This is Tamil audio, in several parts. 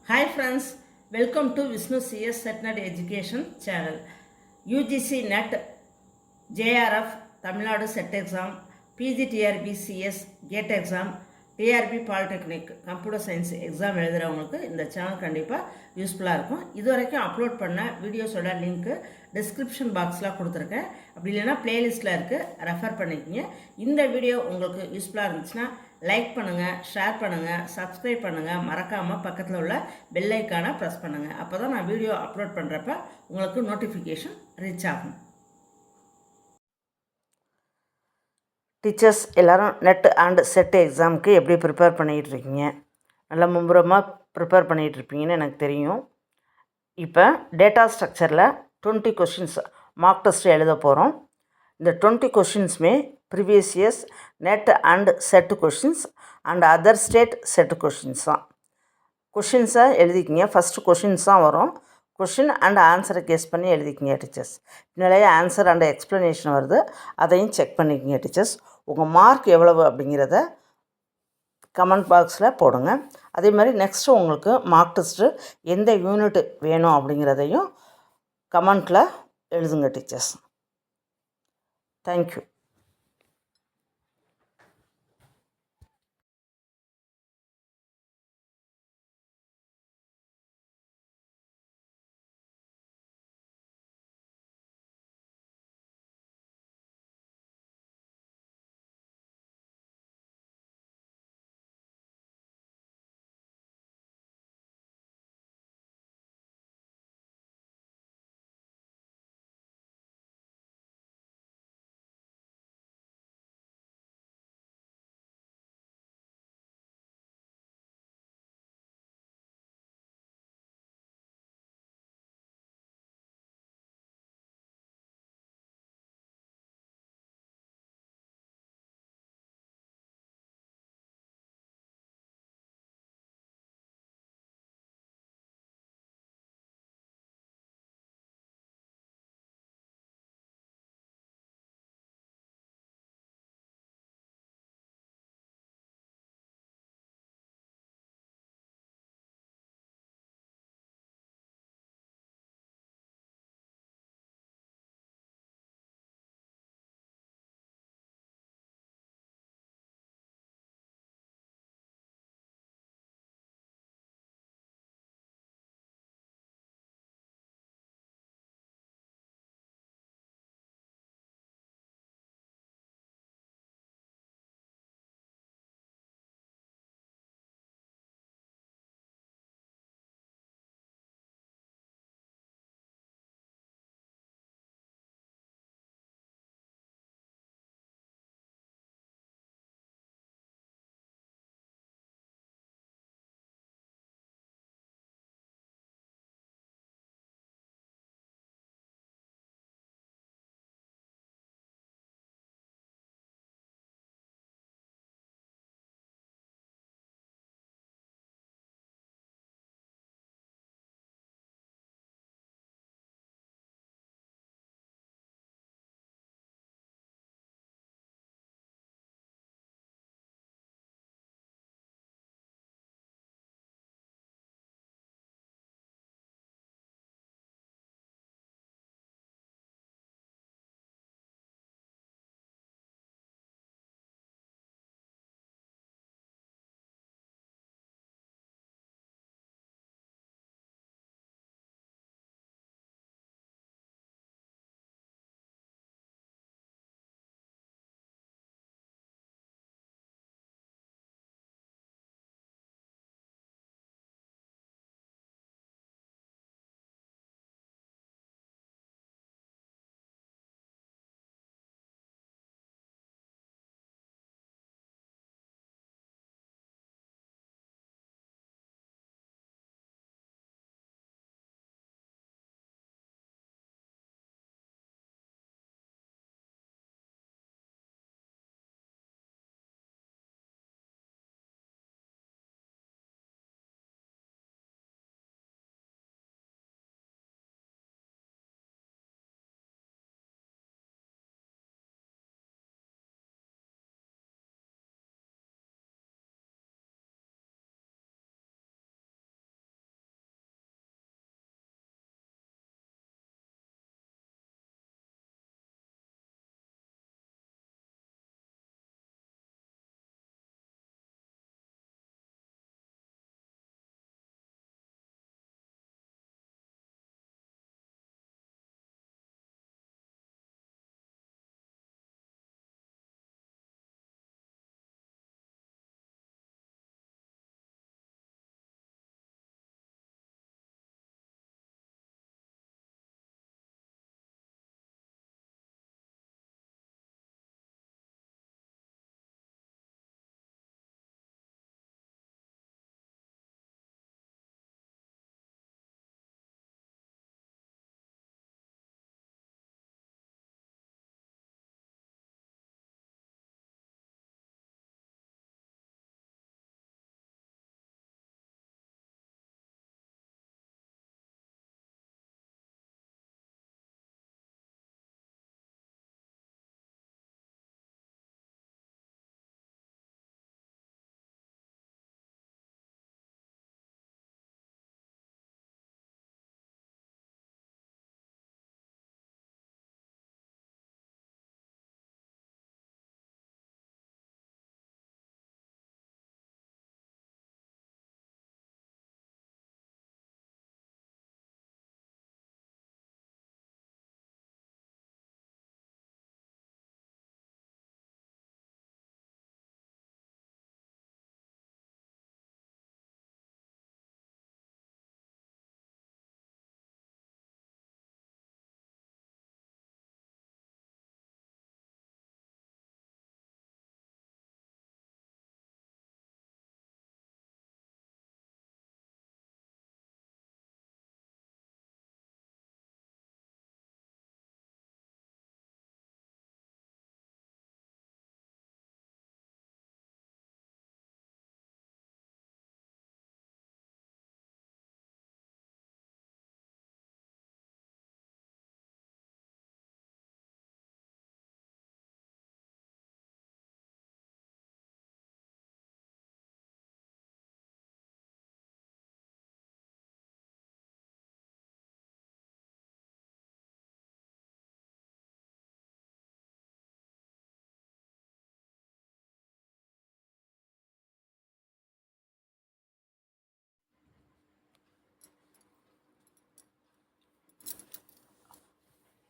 Hi friends, welcome to Vishnu CS Setnet Education channel. UGC NET, JRF, Tamil Nadu Set Exam, PGTRB CS, GATE exam, TRB polytechnic computer science exam எழுதுகிறவங்களுக்கு இந்த சேனல் கண்டிப்பாக யூஸ்ஃபுல்லாக இருக்கும். இது வரைக்கும் அப்லோட் பண்ண வீடியோஸோட லிங்க்கு டிஸ்கிரிப்ஷன் பாக்ஸில் கொடுத்துருக்கேன். அப்படி இல்லைன்னா பிளேலிஸ்ட்டில் இருக்குது, ரெஃபர் பண்ணிக்கோங்க. இந்த வீடியோ உங்களுக்கு யூஸ்ஃபுல்லாக இருந்துச்சுன்னா லைக் பண்ணுங்கள், ஷேர் பண்ணுங்கள், சப்ஸ்கிரைப் பண்ணுங்கள். மறக்காமல் பக்கத்தில் உள்ள பெல் ஐக்கானை ப்ரெஸ் பண்ணுங்கள். அப்போ தான் நான் வீடியோ அப்லோட் பண்ணுறப்ப உங்களுக்கு நோட்டிஃபிகேஷன் ரீச் ஆகும். டீச்சர்ஸ் எல்லோரும் நெட் அண்ட் செட் எக்ஸாமுக்கு எப்படி ப்ரிப்பேர் பண்ணிகிட்ருக்கீங்க? நல்லா மும்முரமாக ப்ரிப்பேர் பண்ணிகிட்ருப்பீங்கன்னு எனக்கு தெரியும். இப்போ டேட்டா ஸ்ட்ரக்சரில் 20 கொஷின்ஸ் மார்க் டெஸ்ட் எழுத போகிறோம். இந்த 20 கொஷின்ஸுமே previous years NET and SET questions and other state SET questions தான். கொஷின்ஸை எழுதிக்கிங்க. ஃபஸ்ட்டு கொஷின்ஸ் தான் வரும். கொஷின் அண்ட் ஆன்சரை கெஸ் பண்ணி எழுதிக்கிங்க டீச்சர்ஸ். நிறைய ஆன்சர் அண்ட் எக்ஸ்ப்ளனேஷன் வருது, அதையும் செக் பண்ணிக்கிங்க டீச்சர்ஸ். உங்கள் மார்க் எவ்வளவு அப்படிங்கிறத கமெண்ட் பாக்ஸில் போடுங்க. அதே மாதிரி நெக்ஸ்ட்டு உங்களுக்கு மார்க் டெஸ்ட்டு எந்த யூனிட் வேணும் அப்படிங்கிறதையும் கமெண்ட்டில் எழுதுங்க டீச்சர்ஸ். தேங்க்யூ.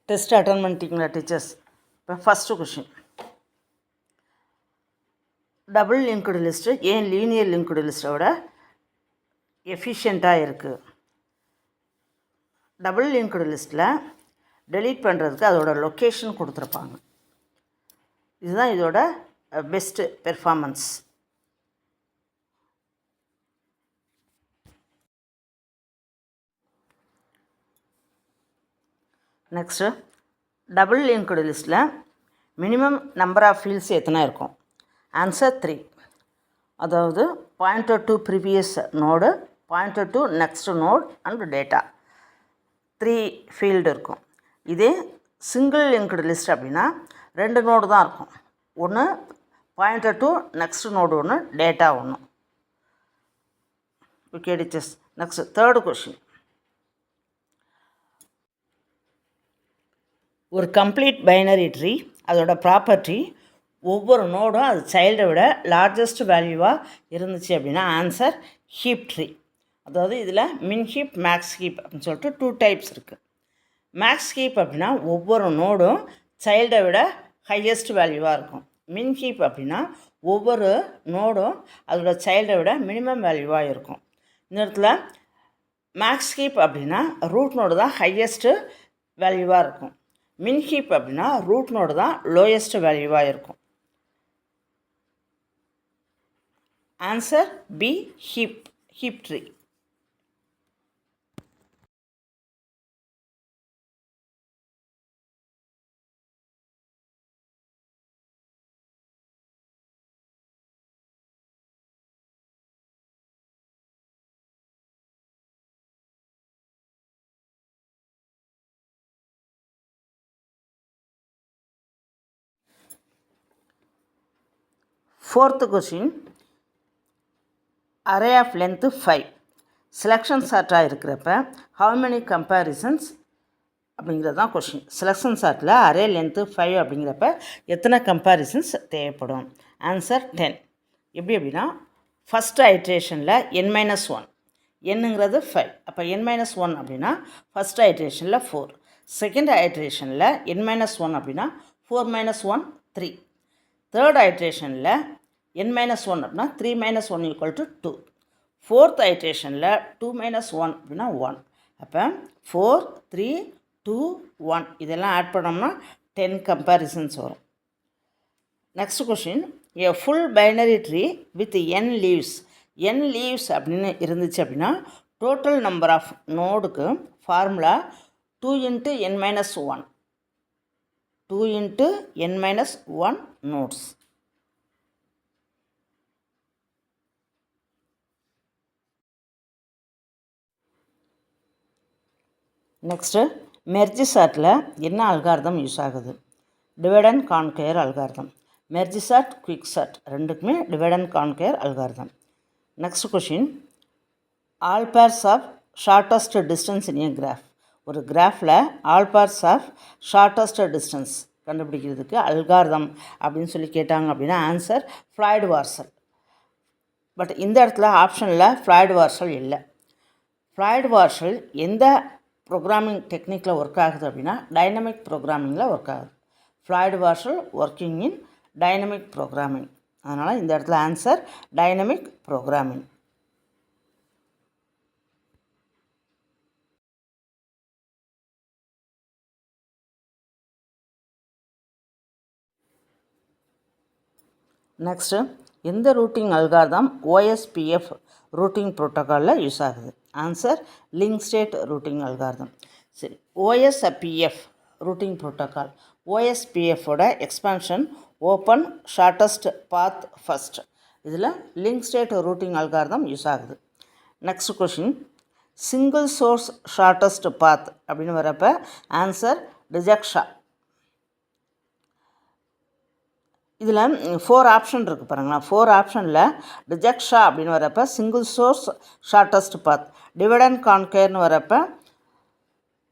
டெஸ்ட் அட்டன் பண்ணிட்டீங்களா டீச்சர்ஸ்? இப்போ first question, double linked list ஏன் லீனியர் லிங்க்டு லிஸ்ட்டோட எஃபிஷியண்ட்டாக இருக்குது? டபுள் லிங்க்டு லிஸ்ட்டில் டெலீட் பண்ணுறதுக்கு அதோட லொக்கேஷன் கொடுத்துருப்பாங்க. இதுதான் இதோட best performance. Next, double linked லிஸ்ட்டில் மினிமம் நம்பர் ஆஃப் ஃபீல்ட்ஸ் எத்தனை இருக்கும்? ஆன்சர் 3. அதாவது pointer to previous node, pointer to next node and data, 3 field இருக்கும். இதே சிங்கிள் லிங்க்டு லிஸ்ட் அப்படின்னா 2 நோடு தான் இருக்கும். ஒன்று பாயிண்டர் டு நெக்ஸ்ட் நோடு, ஒன்று டேட்டா ஒன்று. Okay teachers. Next third question, ஒரு கம்ப்ளீட் பைனரி ட்ரீ அதோட ப்ராப்பர்ட்டி ஒவ்வொரு நோடும் அது சைல்டை விட லார்ஜஸ்ட் வேல்யூவாக இருந்துச்சு அப்படின்னா ஆன்சர் ஹீப் ட்ரீ. அதாவது இதில் மின் ஹீப், மேக்ஸ் ஹீப் அப்படின்னு சொல்லிட்டு 2 டைப்ஸ் இருக்குது. மேக்ஸ் ஹீப் அப்படின்னா ஒவ்வொரு நோடும் சைல்டை விட ஹையஸ்ட் வேல்யூவாக இருக்கும். மின் ஹீப் அப்படின்னா ஒவ்வொரு நோடும் அதோட சைல்டை விட மினிமம் வேல்யூவாக இருக்கும். இந்த இடத்துல மேக்ஸ் ஹீப் அப்படின்னா ரூட் நோடு தான் ஹையஸ்ட்டு வேல்யூவாக இருக்கும். மின் ஹீப் அப்படின்னா ரூட் நோடு தான் லோயஸ்ட் வேல்யூவாக இருக்கும். Answer B, heap tree. Fourth question, array of length 5 selection சார்ட்டாக இருக்கிறப்ப ஹவு மெனி கம்பேரிசன்ஸ் அப்படிங்கிறது தான் கொஷின். செலெக்ஷன் சார்ட்டில் அரே லென்த்து 5 அப்படிங்கிறப்ப எத்தனை கம்பேரிசன்ஸ் தேவைப்படும்? ஆன்சர் 10. எப்படி அப்படின்னா ஃபஸ்ட் ஐட்ரேஷனில் n-1, என்னங்கிறது 5, அப்போ n-1 அப்படின்னா ஃபஸ்ட் ஐட்ரேஷனில் 4, செகண்ட் ஐட்ரேஷனில் n-1 அப்படின்னா 4 - 1 3, தேர்ட் ஐட்ரேஷனில் n-1 அப்படின்னா 3 - 1 = 2, ஃபோர்த் ஐட்ரேஷனில் 2 - 1 அப்படின்னா 1. அப்போ 4 3 2 1 இதெல்லாம் ஆட் பண்ணோம்னா 10 கம்பேரிசன்ஸ் வரும். Next question, a full binary tree with n leaves அப்படின்னு இருந்துச்சு அப்படின்னா டோட்டல் நம்பர் ஆஃப் நோடுக்கு formula 2 × n-1, 2 × n-1 nodes. Next, merge சார்ட்டில் என்ன அல்காரிதம் யூஸ் ஆகுது? Divide and conquer algorithm. Merge sort, quick sort ரெண்டுக்குமே divide and conquer algorithm. Next question, all pairs of shortest distance in a graph. ஒரு கிராஃபில் all pairs of shortest distance கண்டுபிடிக்கிறதுக்கு அல்காரிதம் அப்படின்னு சொல்லி கேட்டாங்க அப்படின்னா ஆன்சர் ஃப்ளாய்டு வார்சல். பட் இந்த இடத்துல ஆப்ஷனில் ஃப்ளாய்டு வார்சல் இல்லை. ஃப்ளாய்டு வார்சல் எந்த ப்ரோக்ராமிங் டெக்னிக்கில் ஒர்க் ஆகுது அப்படின்னா டைனமிக் ப்ரோக்ராமிங்கில் ஒர்க் ஆகுது. Floyd Warshall working in dynamic programming. அதனால் இந்த இடத்துல ஆன்சர் டைனமிக் ப்ரோக்ராமிங். நெக்ஸ்ட்டு, எந்த ரூட்டிங் அல்காரிதம் OSPF ரூட்டிங் ப்ரோட்டோக்காலில் யூஸ் ஆகுது? Answer link state routing algorithm. சரி, OSPF ரூட்டிங் ப்ரோட்டோக்கால், OSPFோட expansion open shortest path first. இதில் link state routing algorithm use ஆகுது. Next question, single source shortest path அப்படின்னு வரப்போ ஆன்சர் டிஜக்ஷா. இதில் 4 ஆப்ஷன் இருக்குது பாருங்களா. 4 ஆப்ஷனில் டிஜக்ஷா அப்படின்னு வரப்போ single source shortest path, divide and கான்கயர்னு வரப்போ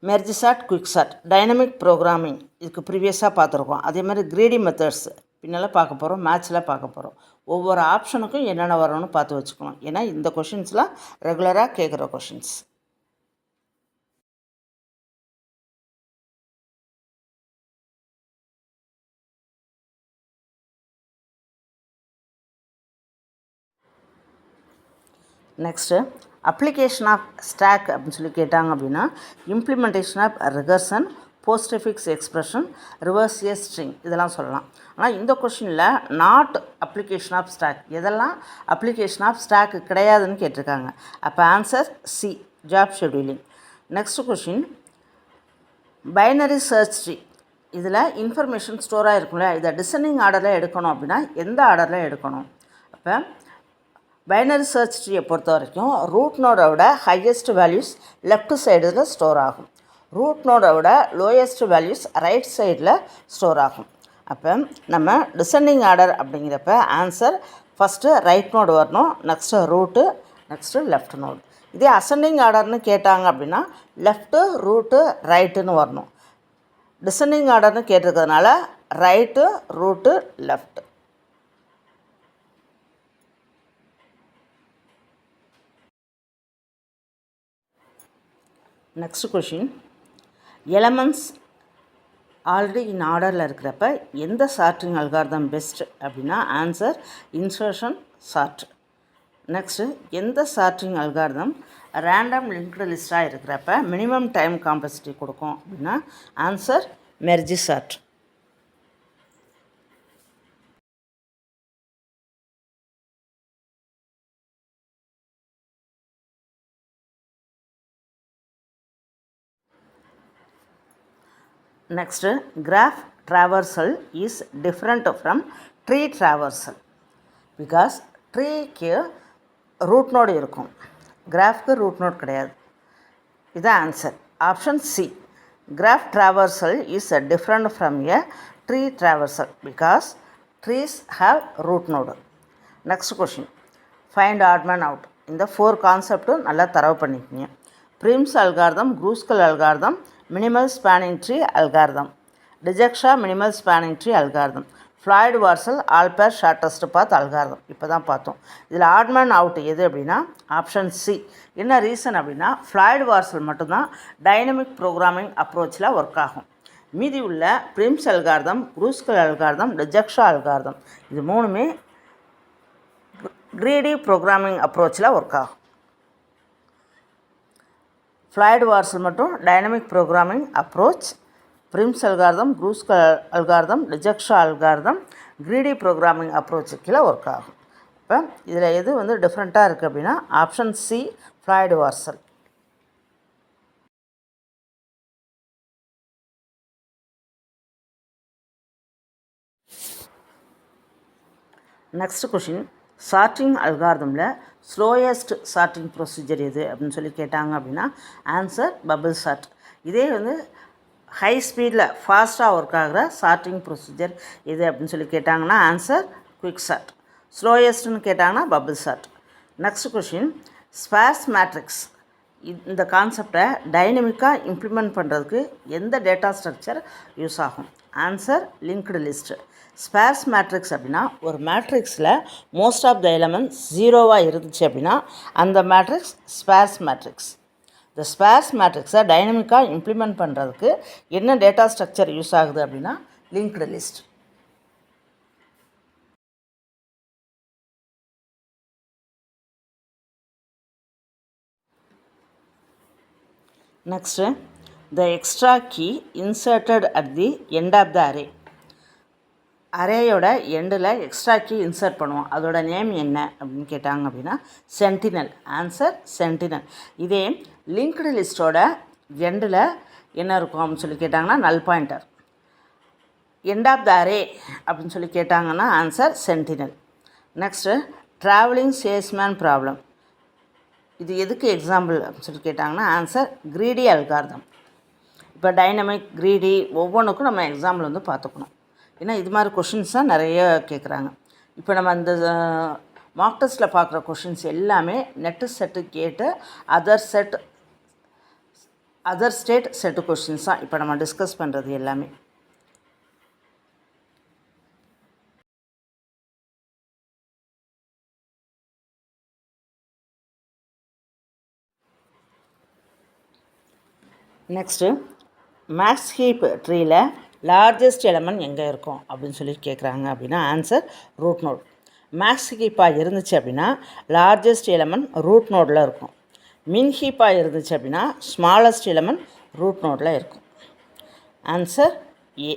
merge sort, quick sort, dynamic programming இதுக்கு ப்ரீவியஸாக பார்த்துருக்கோம். அதே மாதிரி கிரீடி மெத்தட்ஸ் பின்னால் பார்க்க போகிறோம், மேட்ச்சில் பார்க்க போகிறோம். ஒவ்வொரு ஆப்ஷனுக்கும் என்னென்ன வரணும்னு பார்த்து வச்சுக்கணும். ஏன்னா இந்த கொஷின்ஸ்லாம் ரெகுலராக கேட்குற questions. Next application of stack அப்படின்னு சொல்லி கேட்டாங்க அப்படின்னா implementation of recursion, postfix expression, reverse a string இதெல்லாம் சொல்லலாம். ஆனால் இந்த கொஷினில் நாட் அப்ளிகேஷன் ஆஃப் ஸ்டாக் எதெல்லாம் அப்ளிகேஷன் ஆஃப் ஸ்டாக் கிடையாதுன்னு கேட்டிருக்காங்க. அப்போ answer C, job scheduling. Next question binary search tree. இதில் இன்ஃபர்மேஷன் ஸ்டோராக இருக்கும்ல, இதை டிசெண்டிங் ஆர்டரில் எடுக்கணும் அப்படின்னா எந்த ஆர்டரில் எடுக்கணும்? அப்போ பைனரி சர்ச் ட்ரீயை பொறுத்த வரைக்கும் ரூட் நோடோட ஹையஸ்ட் வேல்யூஸ் லெஃப்ட் சைடில் ஸ்டோர் ஆகும், ரூட் நோடோட லோயஸ்ட் வேல்யூஸ் ரைட் சைடில் ஸ்டோர் ஆகும். அப்போ நம்ம டிசெண்டிங் ஆர்டர் அப்படிங்கிறப்ப ஆன்சர் ஃபஸ்ட்டு ரைட் நோடு வரணும், next root, next left node. இதே அசெண்டிங் ஆர்டர்னு கேட்டாங்க அப்படின்னா லெஃப்ட்டு, ரூட்டு, ரைட்டுன்னு வரணும். டிசெண்டிங் ஆர்டர்னு கேட்டிருக்கிறதுனால right, root, left. Next question elements already in ஆர்டரில் இருக்கிறப்ப எந்த சார்ட்டிங் அல்காரிதம் பெஸ்ட் அப்படின்னா ஆன்சர் இன்சர்ஷன் சார்ட். நெக்ஸ்ட்டு எந்த சார்ட்டிங் அல்காரிதம் ரேண்டம் லிங்க்டு லிஸ்ட்டாக இருக்கிறப்ப மினிமம் டைம் காம்ப்ளெக்சிட்டி கொடுக்கும் அப்படின்னா answer merge sort. Next graph traversal is different from tree traversal because ட்ரீக்கு ரூட் நோடு இருக்கும், கிராஃப்க்கு ரூட் நோட் கிடையாது. இதுதான் answer option C. Graph traversal is different from a tree traversal because trees have root node. Next question find odd man out. இந்த 4 கான்செப்டும் நல்லா தரவு பண்ணிக்கோங்க. Prim's algorithm, Kruskal algorithm, minimal spanning tree algorithm, Dijkstra minimal spanning tree algorithm, Floyd Warshall all pairs shortest path algorithm இப்போ தான் பார்த்தோம். இதில் ஆட்மேன் அவுட் எது அப்படின்னா ஆப்ஷன் சி. என்ன ரீசன் அப்படின்னா ஃப்ளாய்டு வார்சல் மட்டும்தான் டைனமிக் ப்ரோக்ராமிங் அப்ரோச்சில் ஒர்க் ஆகும். மீதி உள்ள Prim's algorithm, Kruskal algorithm, Dijkstra algorithm இது மூணுமே கிரீடி ப்ரோக்ராமிங் அப்ரோச்சில் ஒர்க் ஆகும். ஃப்ளாய்டு வார்சல் மற்றும் dynamic programming approach, Prim's algorithm, Kruskal algorithm, Dijkstra algorithm greedy programming approach கீழே ஒர்க் ஆகும். இப்போ இதில் எது வந்து டிஃப்ரெண்ட்டாக இருக்குது அப்படின்னா option C Floyd வார்சல். Next question sorting அல்காரிதமில் ஸ்லோயஸ்ட் சார்ட்டிங் ப்ரொசீஜர் எது அப்படின்னு சொல்லி கேட்டாங்க அப்படின்னா ஆன்சர் பபிள் சார்ட். இதே வந்து ஹை ஸ்பீடில் ஃபாஸ்ட்டாக ஒர்க் ஆகிற சார்ட்டிங் ப்ரொசீஜர் எது அப்படின்னு சொல்லி கேட்டாங்கன்னா ஆன்சர் குவிக் சார்ட். ஸ்லோயஸ்ட்னு கேட்டாங்கன்னா bubble sort. Next question sparse matrix. இந்த கான்செப்டை டைனமிக்காக இம்ப்ளிமெண்ட் பண்ணுறதுக்கு எந்த டேட்டா ஸ்ட்ரக்சர் யூஸ் ஆகும்? Answer linked list. Sparse matrix அப்படின்னா ஒரு மேட்ரிக்ஸில் மோஸ்ட் ஆஃப் த எலமெண்ட்ஸ் 0வாக இருந்துச்சு அப்படின்னா அந்த மேட்ரிக்ஸ் ஸ்பேர்ஸ் மேட்ரிக்ஸ். இந்த ஸ்பேர்ஸ் மேட்ரிக்ஸை டைனமிக்காக இம்ப்ளிமெண்ட் பண்ணுறதுக்கு என்ன டேட்டா ஸ்ட்ரக்சர் யூஸ் ஆகுது அப்படின்னா linked list. Next the extra key inserted at the end of the array. அரேயோட எண்டில் எக்ஸ்ட்ரா கீ இன்சர்ட் பண்ணுவோம், அதோட நேம் என்ன அப்படின்னு கேட்டாங்க அப்படின்னா சென்டினல். Answer sentinel. இதே லிங்க்டு லிஸ்ட்டோட எண்டில் என்ன இருக்கும் அப்படின்னு சொல்லி கேட்டாங்கன்னா null pointer. End of the array அப்படின்னு சொல்லி கேட்டாங்கன்னா answer sentinel. Next travelling salesman problem. இது எதுக்கு எக்ஸாம்பிள் அப்படின்னு சொல்லி கேட்டாங்கன்னா ஆன்சர் கிரீடி அல்காரிதம். இப்போ டைனமிக், கிரீடி ஒவ்வொன்றுக்கும் நம்ம எக்ஸாம்பிள் வந்து பார்த்துக்கணும். ஏன்னா இது மாதிரி கொஷின்ஸ் தான் நிறைய கேட்குறாங்க. இப்போ நம்ம இந்த மார்க் டெஸ்ட்டில் பார்க்குற கொஷின்ஸ் எல்லாமே நெட்டு செட்டு கேட்டு அதர் ஸ்டேட் செட்டு கொஷின்ஸ் தான் இப்போ நம்ம டிஸ்கஸ் பண்ணுறது எல்லாமே. நெக்ஸ்ட்டு மேக்ஸ் ஹீப் ட்ரீயில் லார்ஜஸ்ட் எலமெண்ட் எங்கே இருக்கும் அப்படின்னு சொல்லி கேட்குறாங்க அப்படின்னா ஆன்சர் ரூட் நோட். மேக்ஸ் ஹீப்பாக இருந்துச்சு அப்படின்னா லார்ஜஸ்ட் எலமெண்ட் ரூட் நோடில் இருக்கும். மின் ஹீப்பாக இருந்துச்சு அப்படின்னா ஸ்மாலஸ்ட் எலமெண்ட் ரூட் நோடில் இருக்கும். Answer A.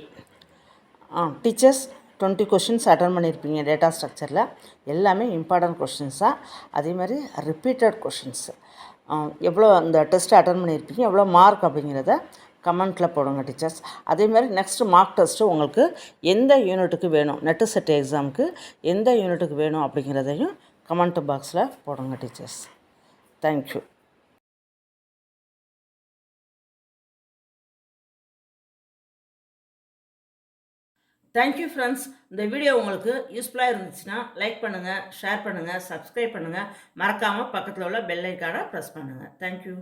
Teachers 20 questions attend பண்ணியிருப்பீங்க டேட்டா ஸ்ட்ரக்சரில். எல்லாமே இம்பார்ட்டன்ட் கொஷின்ஸாக, அதே மாதிரி ரிப்பீட்டட் கொஷின்ஸு. எவ்வளோ அந்த டெஸ்ட் அட்டன் பண்ணியிருப்பீங்க, எவ்வளோ மார்க் அப்படிங்கிறத கமெண்ட்டில் போடுங்க டீச்சர்ஸ். அதேமாதிரி நெக்ஸ்ட்டு மார்க் டெஸ்ட்டு உங்களுக்கு எந்த யூனிட்டுக்கு வேணும், நெட்டு செட் எக்ஸாமுக்கு எந்த யூனிட்டுக்கு வேணும் அப்படிங்கிறதையும் கமெண்ட் பாக்ஸில் போடுங்க டீச்சர்ஸ். தேங்க்யூ. Thank you friends. இந்த வீடியோ உங்களுக்கு யூஸ்ஃபுல்லாக இருந்துச்சுன்னா லைக் பண்ணுங்கள், ஷேர் பண்ணுங்கள், சப்ஸ்கிரைப் பண்ணுங்கள். மறக்காமல் பக்கத்தில் உள்ள பெல் ஐக்கானை ப்ரெஸ் பண்ணுங்கள். தேங்க்யூ.